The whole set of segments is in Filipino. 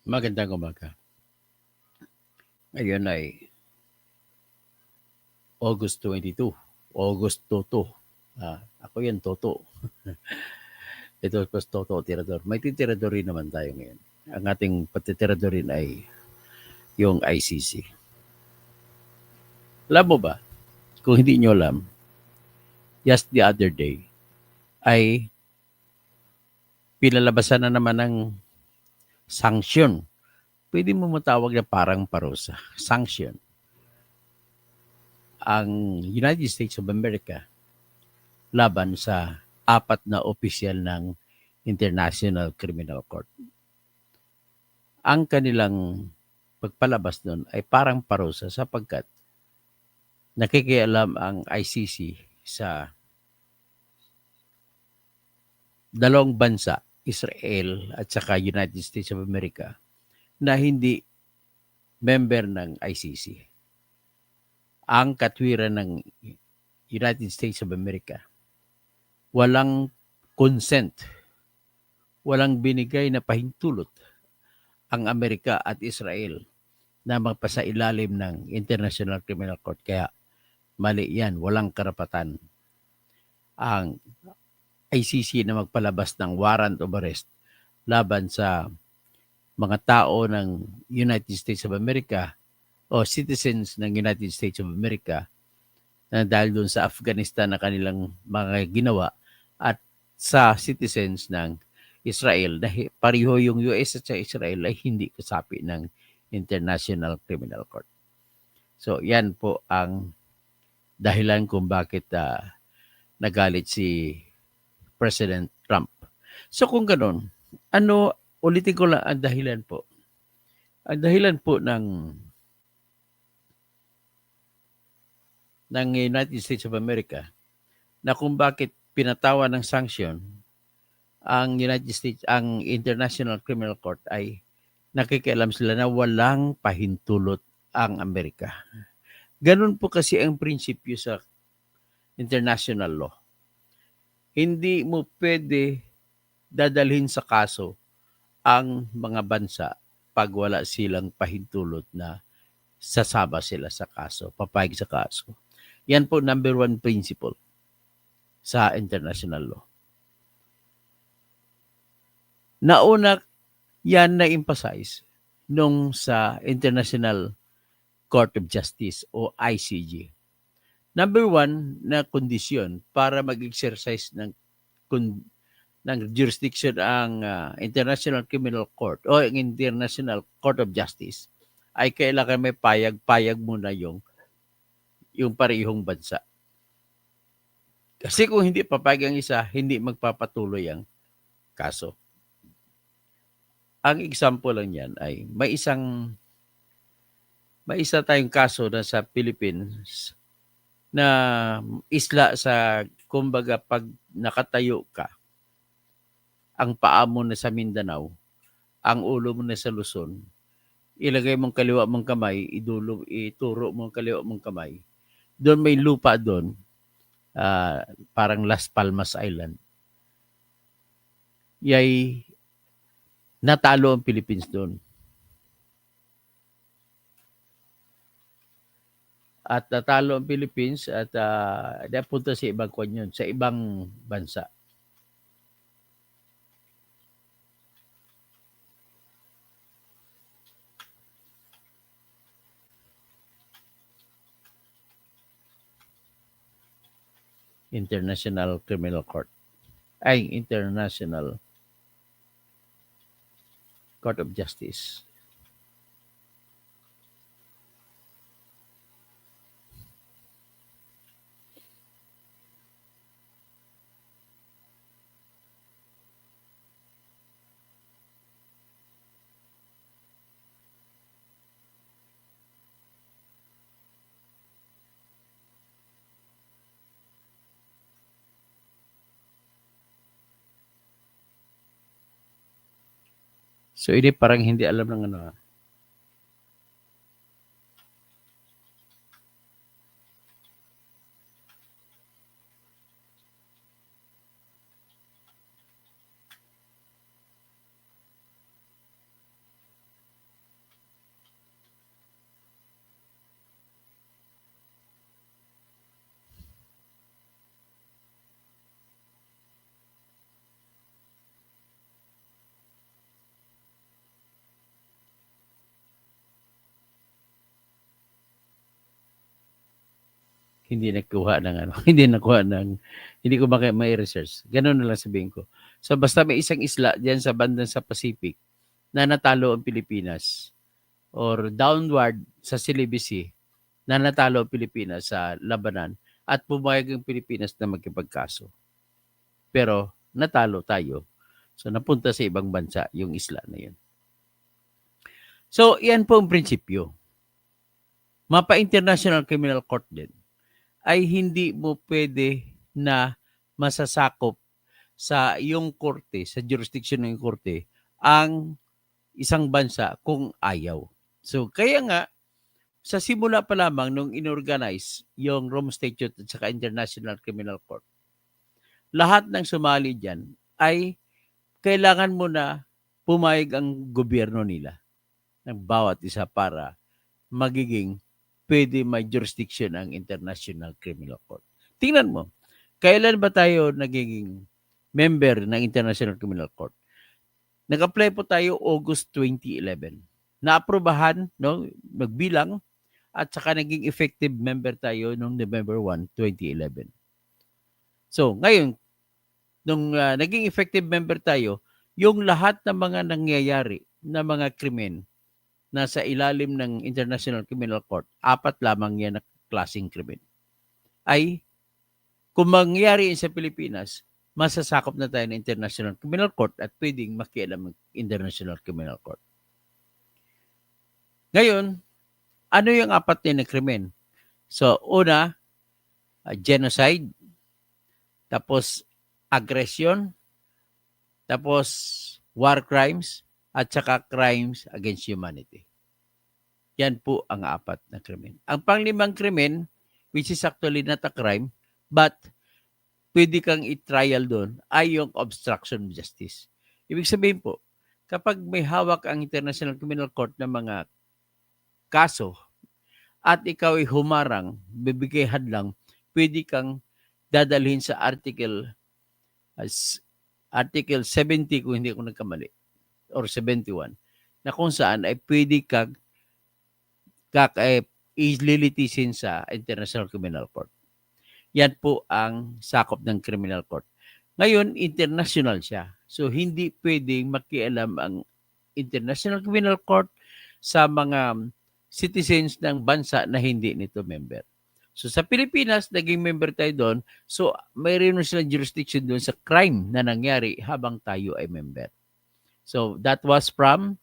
Magandang umaga. Ngayon ay August 22. August Toto. Ako yan, Toto. Ito pas Toto, tirador. May titirador rin naman tayo ngayon. Ang ating patitirador rin ay yung ICC. Alam mo ba, kung hindi nyo alam, just the other day ay pinalabasan na naman ng sanction. Pwede mo matawag na parang parusa. Sanction. Ang United States of America laban sa apat na opisyal ng International Criminal Court. Ang kanilang pagpalabas nun ay parang parusa sapagkat nakikialam ang ICC sa dalawang bansa, Israel at saka United States of America, na hindi member ng ICC. Ang katwiran ng United States of America, walang consent, walang binigay na pahintulot ang Amerika at Israel na magpasailalim ng International Criminal Court. Kaya mali yan, walang karapatan ang ICC na magpalabas ng warrant of arrest laban sa mga tao ng United States of America o citizens ng United States of America na dahil doon sa Afghanistan na kanilang mga ginawa at sa citizens ng Israel na pareho yung US at sa Israel ay hindi kasapi ng International Criminal Court. So yan po ang dahilan kung bakit nagalit si President Trump. So kung ganun, ulitin ko lang ang dahilan po. Ang dahilan po ng United States of America na kung bakit pinatawa ng sanction ang United States, ang International Criminal Court ay nakikialam sila na walang pahintulot ang Amerika. Ganun po kasi ang prinsipyo sa international law. Hindi mo pwede dadalhin sa kaso ang mga bansa pag wala silang pahintulot na sasama sila sa kaso, papayag sa kaso. Yan po number one principle sa international law. Nauna yan na-emphasize nung sa International Court of Justice o ICJ. Number one na kondisyon para mag-exercise ng jurisdiction ang International Criminal Court o ang International Court of Justice ay kailangan may payag muna yung parehong bansa. Kasi kung hindi papayag ang isa, hindi magpapatuloy ang kaso. Ang example lang yan ay may isa tayong kaso na sa Philippines na isla sa, kumbaga, pag nakatayo ka, ang paa mo na sa Mindanao, ang ulo mo na sa Luzon, ilagay mong kaliwa mong kamay, ituro mong kaliwa mong kamay. Doon may lupa doon, parang Las Palmas Island. Yay, natalo ang Philippines doon. At natalo ang Philippines at napunta sa ibang kanyon, sa ibang bansa. International Criminal Court. Ay, International Court of Justice. So, ini parang hindi alam ng ano. hindi nakuha ng ano, hindi ko may research. Ganun na lang sabihin ko. So basta may isang isla diyan sa bandang sa Pacific na natalo ang Pilipinas or downward sa Celebes Sea na natalo ang Pilipinas sa labanan at pumayag ang Pilipinas na magkipagkaso. Pero natalo tayo. So napunta sa ibang bansa yung isla na yun. So yan po ang prinsipyo. Mapa-International Criminal Court din ay hindi mo pwede na masasakop sa iyong korte, sa jurisdiction ng korte, ang isang bansa kung ayaw. So kaya nga, sa simula pa lamang nung inorganize yung Rome Statute at saka International Criminal Court, lahat ng sumali dyan ay kailangan mo na pumayag ang gobyerno nila ng bawat isa para magiging pwede may jurisdiction ang International Criminal Court. Tingnan mo, kailan ba tayo nagiging member ng International Criminal Court? Nag-apply po tayo August 2011. Naaprubahan, no, magbilang, at saka naging effective member tayo noong November 1, 2011. So, ngayon, nung naging effective member tayo, yung lahat ng mga nangyayari na mga krimen nasa ilalim ng International Criminal Court, 4 lamang yan na klaseng krimen, ay kung mangyari sa Pilipinas, masasakop na tayo ng International Criminal Court at pwedeng makialam ng International Criminal Court. Ngayon, ano yung 4 na krimen? So, una, genocide, tapos aggression, tapos war crimes, at saka crimes against humanity. Yan po ang 4 na krimen. Ang pang-5 krimen, which is actually not a crime, but pwede kang i-trial doon, ay yung obstruction of justice. Ibig sabihin po, kapag may hawak ang International Criminal Court ng mga kaso at ikaw ay humarang, bibigay hadlang, pwede kang dadalhin sa Article 70 kung hindi ako nagkamali or 71 na kung saan ay pwede kang ililitisin sa International Criminal Court. Yan po ang sakop ng Criminal Court. Ngayon, international siya. So, hindi pwedeng makialam ang International Criminal Court sa mga citizens ng bansa na hindi nito member. So, sa Pilipinas, naging member tayo doon. So, mayroon silang jurisdiction doon sa crime na nangyari habang tayo ay member. So, that was from,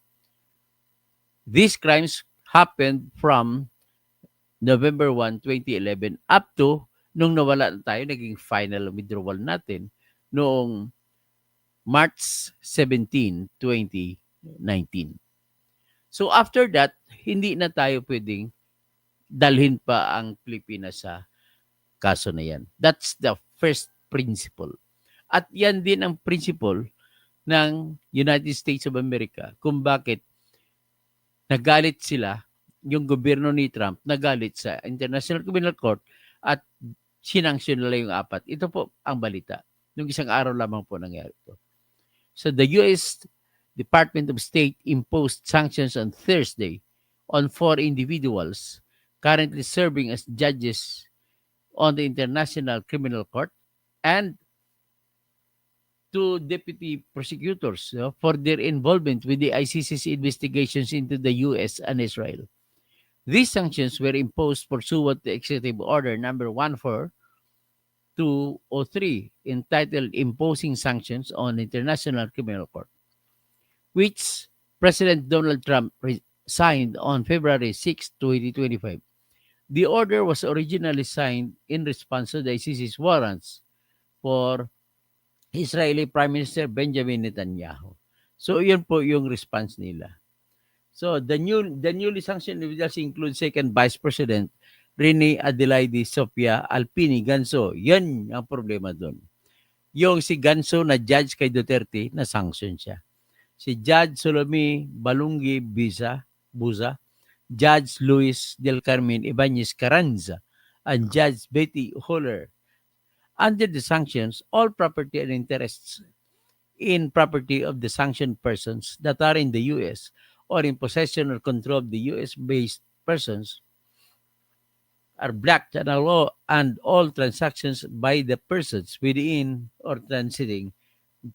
these crimes happened from November 1, 2011 up to nung nawala na tayo, naging final withdrawal natin noong March 17, 2019. So after that, hindi na tayo pwedeng dalhin pa ang Pilipinas sa kaso na yan. That's the first principle. At yan din ang principle ng United States of America kung bakit nagalit sila, yung gobyerno ni Trump nagalit sa International Criminal Court at sinanksyon nila yung 4. Ito po ang balita. Nung isang araw lamang po nangyari ito. So the U.S. Department of State imposed sanctions on Thursday on 4 individuals currently serving as judges on the International Criminal Court and 2 deputy prosecutors for their involvement with the ICC's investigations into the U.S. and Israel. These sanctions were imposed pursuant to Executive Order Number 14203, entitled Imposing Sanctions on International Criminal Court, which President Donald Trump signed on February 6, 2025. The order was originally signed in response to the ICC's warrants for Israeli Prime Minister Benjamin Netanyahu. So, yun po yung response nila. So, the newly sanctioned individuals include Second Vice President Rene Adelaide Sofia Alpini Ganso. Yan ang problema doon. Yung si Ganso na judge kay Duterte, na sanction siya. Si Judge Salome Balungi Buza, Judge Luis del Carmen Ibanez Carranza, and Judge Betty Holler. Under the sanctions, all property and interests in property of the sanctioned persons that are in the U.S. or in possession or control of the U.S.-based persons are blocked and all transactions by the persons within or transiting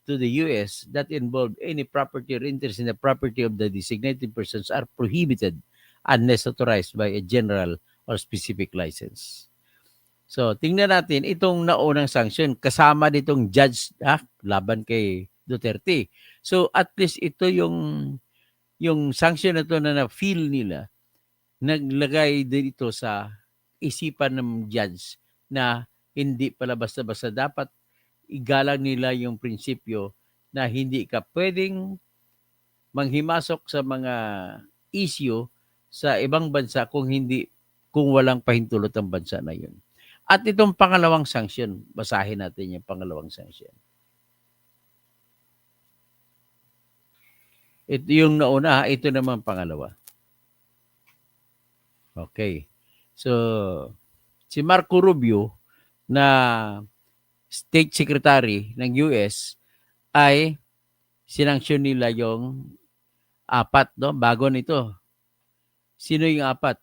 to the U.S. that involve any property or interest in the property of the designated persons are prohibited unless authorized by a general or specific license. So, tingnan natin itong naunang sanction kasama nitong judge laban kay Duterte. So, at least ito yung sanction na to na na-feel nila, naglagay dito sa isipan ng judge na hindi pala basta-basta dapat igalang nila yung prinsipyo na hindi ka pwedeng manghimasok sa mga issue sa ibang bansa kung walang pahintulot ang bansa na yun. At itong pangalawang sanction, basahin natin yung pangalawang sanction. Ito yung nauna, ito naman pangalawa. Okay. So, si Marco Rubio na State Secretary ng US ay sinanksyon nila yung apat, no? Bago nito. Sino yung apat?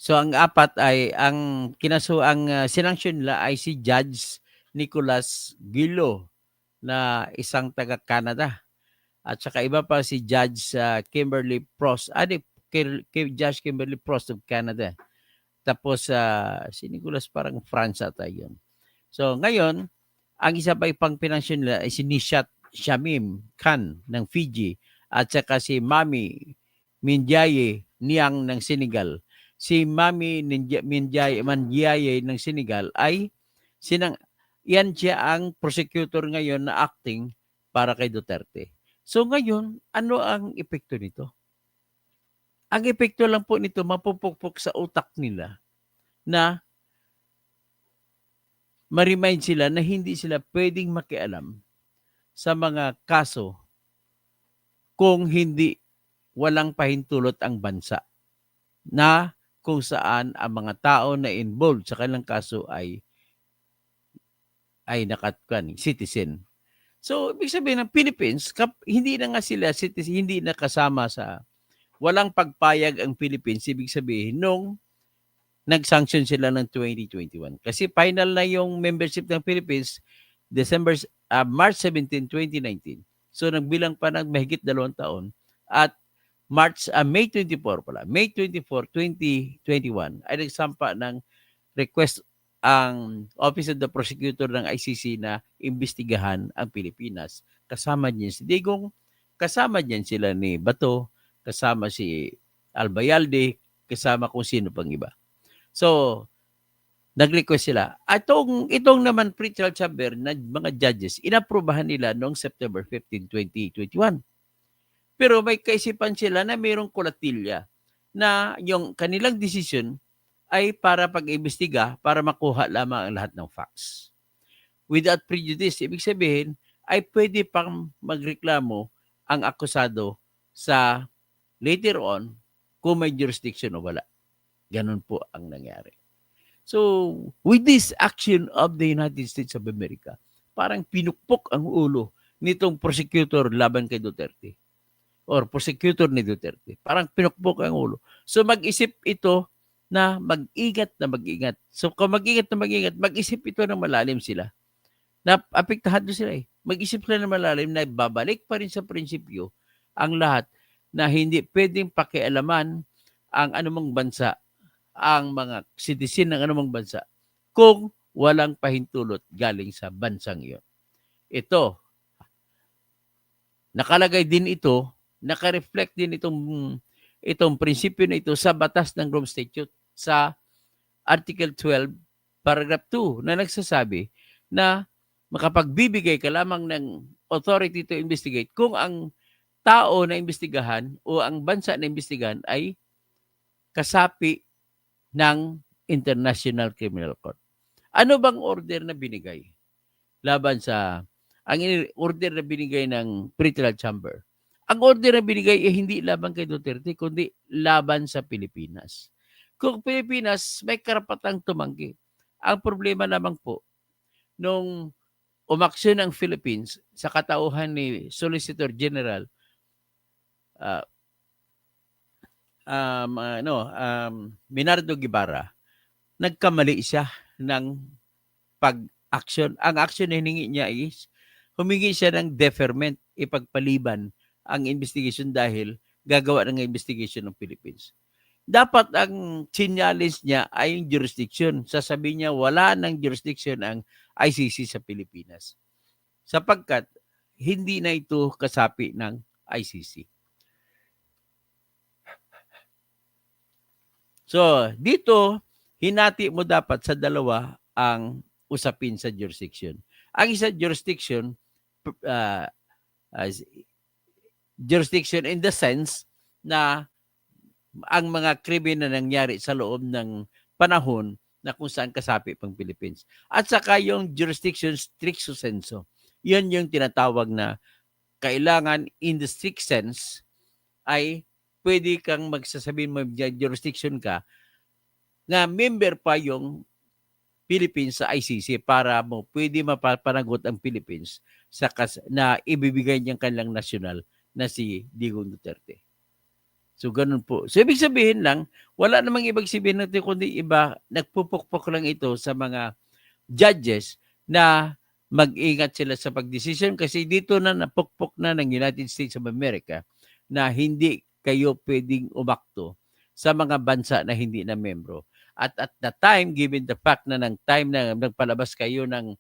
So ang apat ay ang sinanksyon nila ay si Judge Nicholas Gillo na isang taga Canada. At saka iba pa si Judge Kimberly Prost. Judge Kimberly Prost of Canada. Tapos si Nicholas parang France ata yun. So ngayon, ang isa pa ipang pinansyon nila ay si Nishat Shamim Khan ng Fiji at saka si Mami Minjaye Niang ng Senegal. Si Mami Minjaye ng Senegal ay yan siya ang prosecutor ngayon na acting para kay Duterte. So ngayon, ano ang epekto nito? Ang epekto lang po nito, mapupukpok sa utak nila na ma-remind sila na hindi sila pwedeng makialam sa mga kaso kung hindi walang pahintulot ang bansa na kung saan ang mga tao na involved sa kanilang kaso ay citizen. So, ibig sabihin ng Philippines, hindi na nga sila citizen, hindi na kasama sa walang pagpayag ang Philippines. Ibig sabihin, nung nag-sanction sila ng 2021. Kasi final na yung membership ng Philippines March 17, 2019. So nagbilang pa ng mahigit 2 taon at May 24 pala. May 24, 2021 ay nagsampa ng request ang Office of the Prosecutor ng ICC na imbestigahan ang Pilipinas. Kasama niyan si Digong, kasama niyan sila ni Bato, kasama si Albayalde, kasama kung sino pang iba. So, nag-request sila. Itong naman pretrial chamber na mga judges, inaprubahan nila noong September 15, 2021. Pero may kaisipan sila na mayroong kulatilya na yung kanilang decision ay para pag-imbestiga, para makuha lamang ang lahat ng facts. Without prejudice, ibig sabihin, ay pwede pang magreklamo ang akusado sa later on kung may jurisdiction o wala. Ganun po ang nangyari. So, with this action of the United States of America, parang pinukpok ang ulo nitong prosecutor laban kay Duterte or prosecutor ni Duterte. Parang pinukpok ang ulo. So, mag-isip ito na mag-ingat. So, kung mag-ingat, mag-isip ito na malalim sila. Apektahan doon sila eh. Mag-isip sila na malalim na babalik pa rin sa prinsipyo ang lahat na hindi pwedeng pakialaman ang anumang bansa, ang mga citizen ng anumang bansa kung walang pahintulot galing sa bansang iyon. Ito, nakalagay din ito, naka-reflect din itong prinsipyo na ito sa batas ng Rome Statute sa Article 12, Paragraph 2 na nagsasabi na makapagbibigay ka lamang ng authority to investigate kung ang tao na imbestigahan o ang bansa na imbestigahan ay kasapi ng International Criminal Court. Ano bang order na binigay laban sa ang order na binigay ng pretrial chamber? Ang order na binigay ay hindi laban kay Duterte kundi laban sa Pilipinas. Kung Pilipinas may karapatang tumanggi. Ang problema lamang po nung umaksyon ang Philippines sa katauhan ni Solicitor General Minardo Guevara, nagkamali siya ng pag-action. Ang action na hiningi niya is humingi siya ng deferment, ipagpaliban ang investigation dahil gagawa ng investigation ng Philippines. Dapat ang sinyalis niya ay yung jurisdiction. Sasabihin niya wala ng jurisdiction ang ICC sa Pilipinas. Sapagkat hindi na ito kasapi ng ICC. So, dito, hinati mo dapat sa dalawa ang usapin sa jurisdiction. Ang isa jurisdiction, uh, jurisdiction in the sense na ang mga krimen na nangyari sa loob ng panahon na kung saan kasapi pang Philippines. At saka yung jurisdiction stricto sensu. Yun yung tinatawag na kailangan in the strict sense ay pwede kang magsasabihin mo jurisdiction ka na member pa yung Philippines sa ICC para mo pwede mapapanagot ang Philippines sa na ibibigay niyang kanilang nasyonal na si Digong Duterte. So, ganun po. So, ibig sabihin lang, wala namang ibang sabihin natin kundi iba, nagpupukpok lang ito sa mga judges na mag-ingat sila sa pagdesisyon kasi dito na napukpok na ng United States of America na hindi kayo pwedeng umakto sa mga bansa na hindi na membro. At the time, given the fact na ng time na nagpalabas kayo ng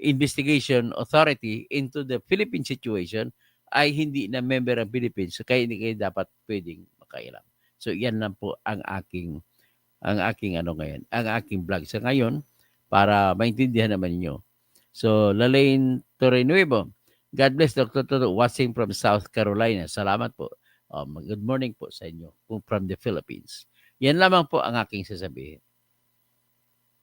investigation authority into the Philippine situation, ay hindi na member ang Philippines. So, kaya hindi kayo dapat pwedeng makailam. So, yan lang po ang aking ngayon, ang aking vlog sa ngayon para maintindihan naman niyo. So, Lalaine Torrenuevo, God bless Dr. Toto, watching from South Carolina. Salamat po. Good morning po sa inyo from the Philippines. Yan lamang po ang aking sasabihin.